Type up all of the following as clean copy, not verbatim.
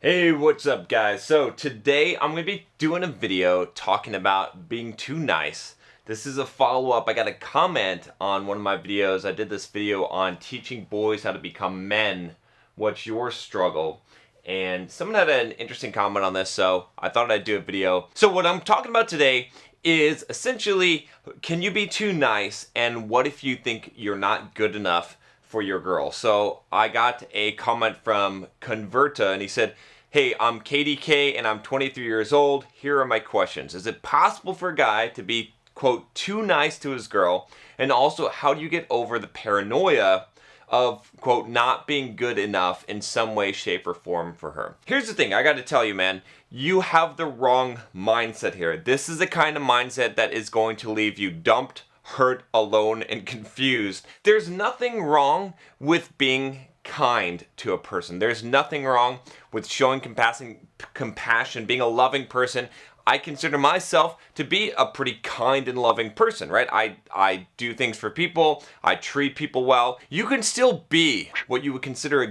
Hey, what's up guys? So today I'm going to be doing a video talking about being too nice. This is a follow-up. I got a comment on one of my videos. I did this video on teaching boys how to become men. What's your struggle? And someone had an interesting comment on this, so I thought I'd do a video. So what I'm talking about today is essentially, can you be too nice, and what if you think you're not good enough for your girl? So I got a comment from Converta, and he said, "Hey, I'm KDK and I'm 23 years old. Here are my questions. Is it possible for a guy to be, quote, too nice to his girl? And also, how do you get over the paranoia of, quote, not being good enough in some way, shape, or form for her?" Here's the thing, I gotta tell you, man, you have the wrong mindset here. This is the kind of mindset that is going to leave you dumped, hurt, alone, and confused. There's nothing wrong with being kind to a person. There's nothing wrong with showing compassion, being a loving person. I consider myself to be a pretty kind and loving person, right? I do things for people. I treat people well. You can still be what you would consider a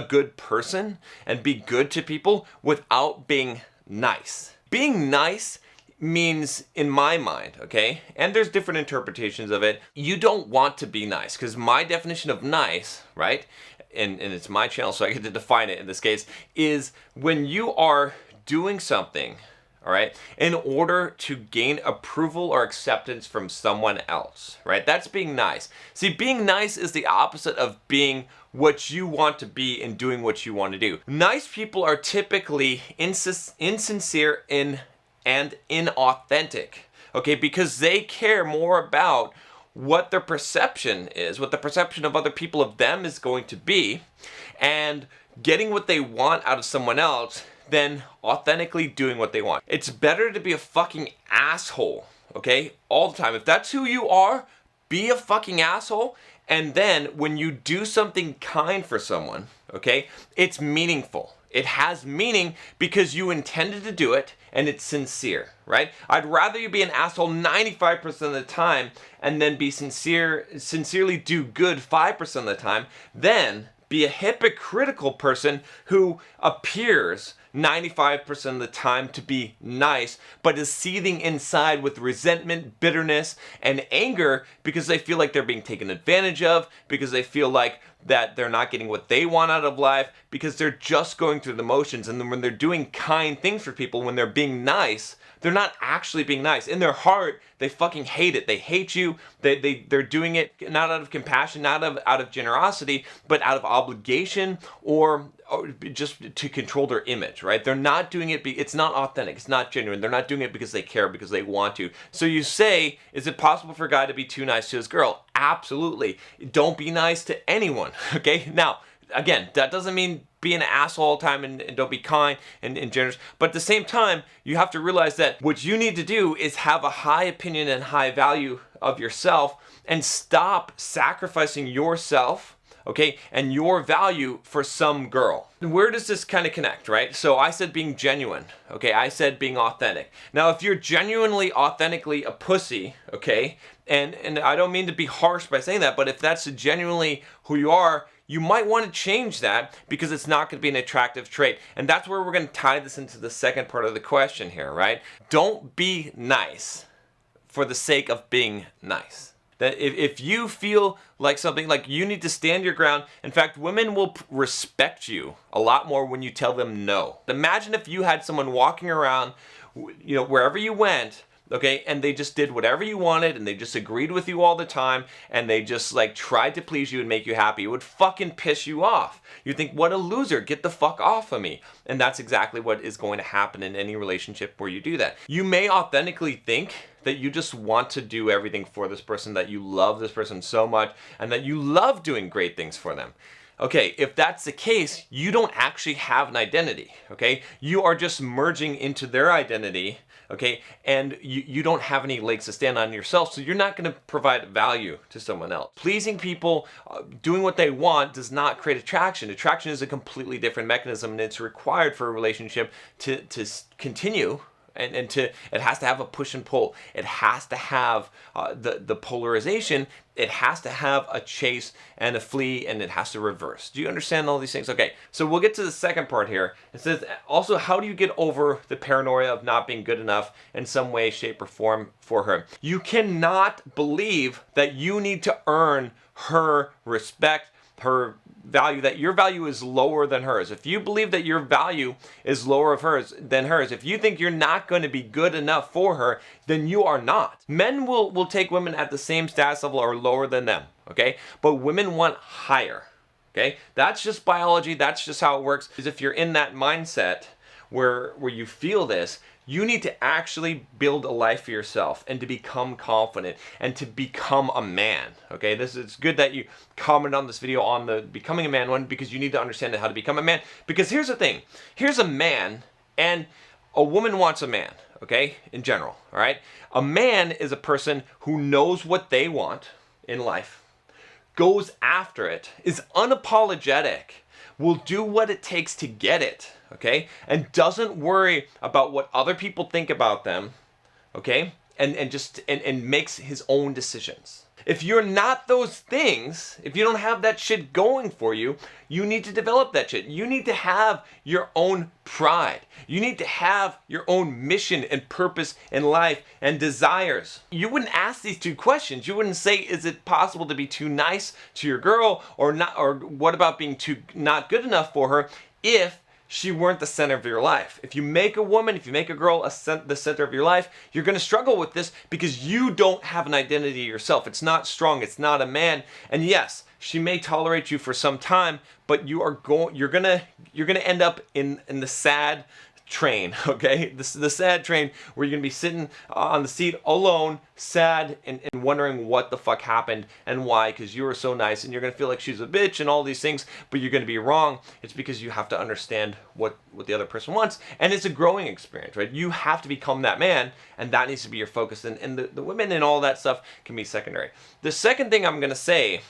good person and be good to people without being nice. Being nice means, in my mind, okay, and there's different interpretations of it, you don't want to be nice, because my definition of nice, right, and it's my channel so I get to define it in this case, is when you are doing something, all right, in order to gain approval or acceptance from someone else, right? That's being nice. See, being nice is the opposite of being what you want to be and doing what you want to do. Nice people are typically insincere and inauthentic, okay, because they care more about what their perception is, what the perception of other people of them is going to be, and getting what they want out of someone else than authentically doing what they want. It's better to be a fucking asshole, okay, all the time. If that's who you are, be a fucking asshole, and then when you do something kind for someone, okay, it's meaningful. It has meaning because you intended to do it and it's sincere, right? I'd rather you be an asshole 95% of the time and then be sincerely do good 5% of the time than be a hypocritical person who appears 95% of the time to be nice, but is seething inside with resentment, bitterness, and anger because they feel like they're being taken advantage of, because they feel like that they're not getting what they want out of life, because they're just going through the motions. And then when they're doing kind things for people, when they're being nice, they're not actually being nice. In their heart, they fucking hate it. They hate you. They're doing it not out of compassion, not out of generosity, but out of obligation or just to control their image, right? They're not doing it, it's not authentic, it's not genuine. They're not doing it because they care, because they want to. So you say, is it possible for a guy to be too nice to his girl? Absolutely. Don't be nice to anyone, okay? Now, again, that doesn't mean be an asshole all the time and don't be kind and generous. But at the same time, you have to realize that what you need to do is have a high opinion and high value of yourself and stop sacrificing yourself, okay, and your value for some girl. Where does this kind of connect, right? So I said being genuine, okay? I said being authentic. Now, if you're genuinely, authentically a pussy, okay, and I don't mean to be harsh by saying that, but if that's genuinely who you are, you might want to change that because it's not going to be an attractive trait. And that's where we're going to tie this into the second part of the question here, right? Don't be nice for the sake of being nice. That if you feel like something, like you need to stand your ground. In fact, women will respect you a lot more when you tell them no. Imagine if you had someone walking around, you know, wherever you went, okay, and they just did whatever you wanted and they just agreed with you all the time and they just like tried to please you and make you happy. It would fucking piss you off. You think, what a loser, get the fuck off of me. And that's exactly what is going to happen in any relationship where you do that. You may authentically think that you just want to do everything for this person, that you love this person so much and that you love doing great things for them. Okay, if that's the case, you don't actually have an identity, okay? You are just merging into their identity, okay? And you don't have any legs to stand on yourself, so you're not gonna provide value to someone else. Pleasing people, doing what they want does not create attraction. Attraction is a completely different mechanism and it's required for a relationship to continue, And it has to have a push and pull. It has to have the polarization. It has to have a chase and a flee, and it has to reverse. Do you understand all these things? Okay, so we'll get to the second part here. It says also, how do you get over the paranoia of not being good enough in some way, shape, or form for her? You cannot believe that you need to earn her respect, her value, that your value is lower than hers. If you believe that your value is lower than hers, if you think you're not going to be good enough for her, then you are not. Men will take women at the same status level or lower than them, okay? But women want higher, okay? That's just biology. That's just how it works. Is if you're in that mindset where you feel this, you need to actually build a life for yourself and to become confident and to become a man, okay? It's good that you comment on this video on the becoming a man one, because you need to understand how to become a man. Because here's the thing. Here's a man, and a woman wants a man, okay? In general, all right? A man is a person who knows what they want in life, goes after it, is unapologetic, will do what it takes to get it, okay? And doesn't worry about what other people think about them, okay? And makes his own decisions. If you're not those things, if you don't have that shit going for you, you need to develop that shit. You need to have your own pride. You need to have your own mission and purpose in life and desires. You wouldn't ask these two questions. You wouldn't say, is it possible to be too nice to your girl, or not, or what about being too not good enough for her, if she weren't the center of your life. If you make a woman, if you make a girl the center of your life, you're going to struggle with this because you don't have an identity yourself. It's not strong. It's not a man. And yes, she may tolerate you for some time, but you're going to end up in the sad train, okay? The sad train where you're going to be sitting on the seat alone, sad, and wondering what the fuck happened and why, because you were so nice, and you're going to feel like she's a bitch and all these things, but you're going to be wrong. It's because you have to understand what the other person wants, and it's a growing experience, right? You have to become that man, and that needs to be your focus, and the women and all that stuff can be secondary. The second thing I'm going to say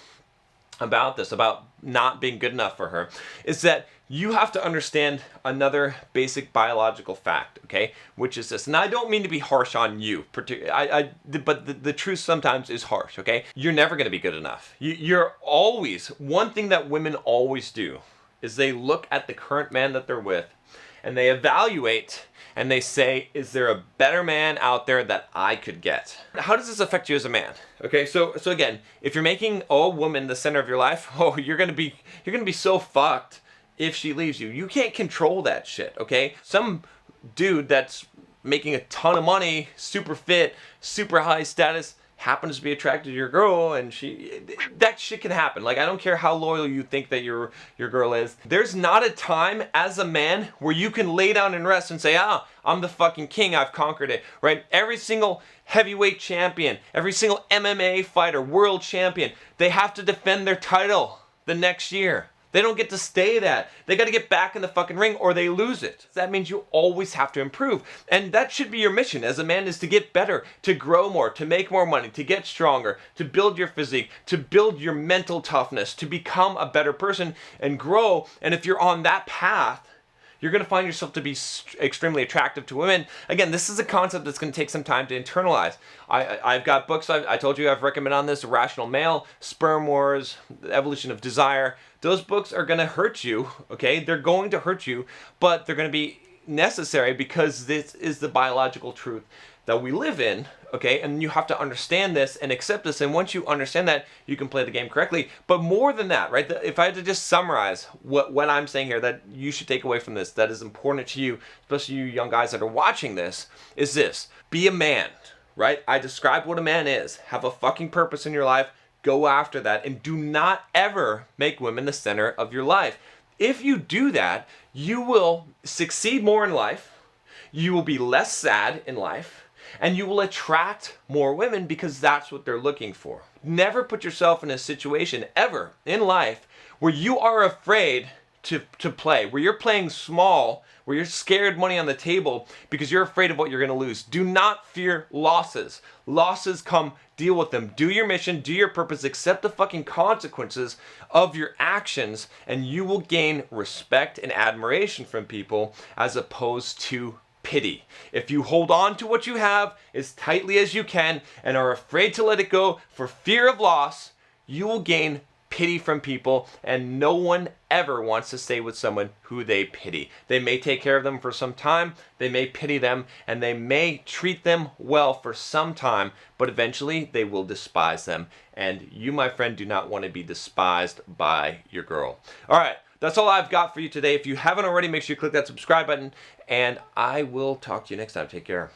about this, about not being good enough for her, is that you have to understand another basic biological fact, okay? Which is this, and I don't mean to be harsh on you, particularly, but the truth sometimes is harsh, okay? You're never going to be good enough. You're always, one thing that women always do is they look at the current man that they're with, and they evaluate, and they say, is there a better man out there that I could get? How does this affect you as a man? Okay, so again, if you're making a woman the center of your life, you're gonna be so fucked if she leaves you. You can't control that shit, okay? Some dude that's making a ton of money, super fit, super high status, happens to be attracted to your girl, and that shit can happen. Like, I don't care how loyal you think that your girl is. There's not a time as a man where you can lay down and rest and say, I'm the fucking king, I've conquered it, right? Every single heavyweight champion, every single MMA fighter, world champion, they have to defend their title the next year. They don't get to stay that. They got to get back in the fucking ring or they lose it. That means you always have to improve. And that should be your mission as a man, is to get better, to grow more, to make more money, to get stronger, to build your physique, to build your mental toughness, to become a better person and grow. And if you're on that path, you're going to find yourself to be extremely attractive to women. Again, this is a concept that's going to take some time to internalize. I've got books, I told you I've recommended on this, Irrational Male, Sperm Wars, The Evolution of Desire. Those books are going to hurt you, okay? They're going to hurt you, but they're going to be necessary because this is the biological truth that we live in, okay? And you have to understand this and accept this, and once you understand that, you can play the game correctly. But more than that, right? If I had to just summarize what I'm saying here that you should take away from this, that is important to you, especially you young guys that are watching this, is this: be a man, right? I described what a man is. Have a fucking purpose in your life. Go after that, and do not ever make women the center of your life. If you do that, you will succeed more in life, you will be less sad in life, and you will attract more women because that's what they're looking for. Never put yourself in a situation ever in life where you are afraid to play, where you're playing small, where you're scared money on the table because you're afraid of what you're going to lose. Do not fear losses. Losses come, deal with them. Do your mission, do your purpose, accept the fucking consequences of your actions, and you will gain respect and admiration from people as opposed to pity. If you hold on to what you have as tightly as you can and are afraid to let it go for fear of loss, you will gain pity from people, and no one ever wants to stay with someone who they pity. They may take care of them for some time, they may pity them, and they may treat them well for some time, but eventually they will despise them. And you, my friend, do not want to be despised by your girl. All right, that's all I've got for you today. If you haven't already, make sure you click that subscribe button, and I will talk to you next time. Take care.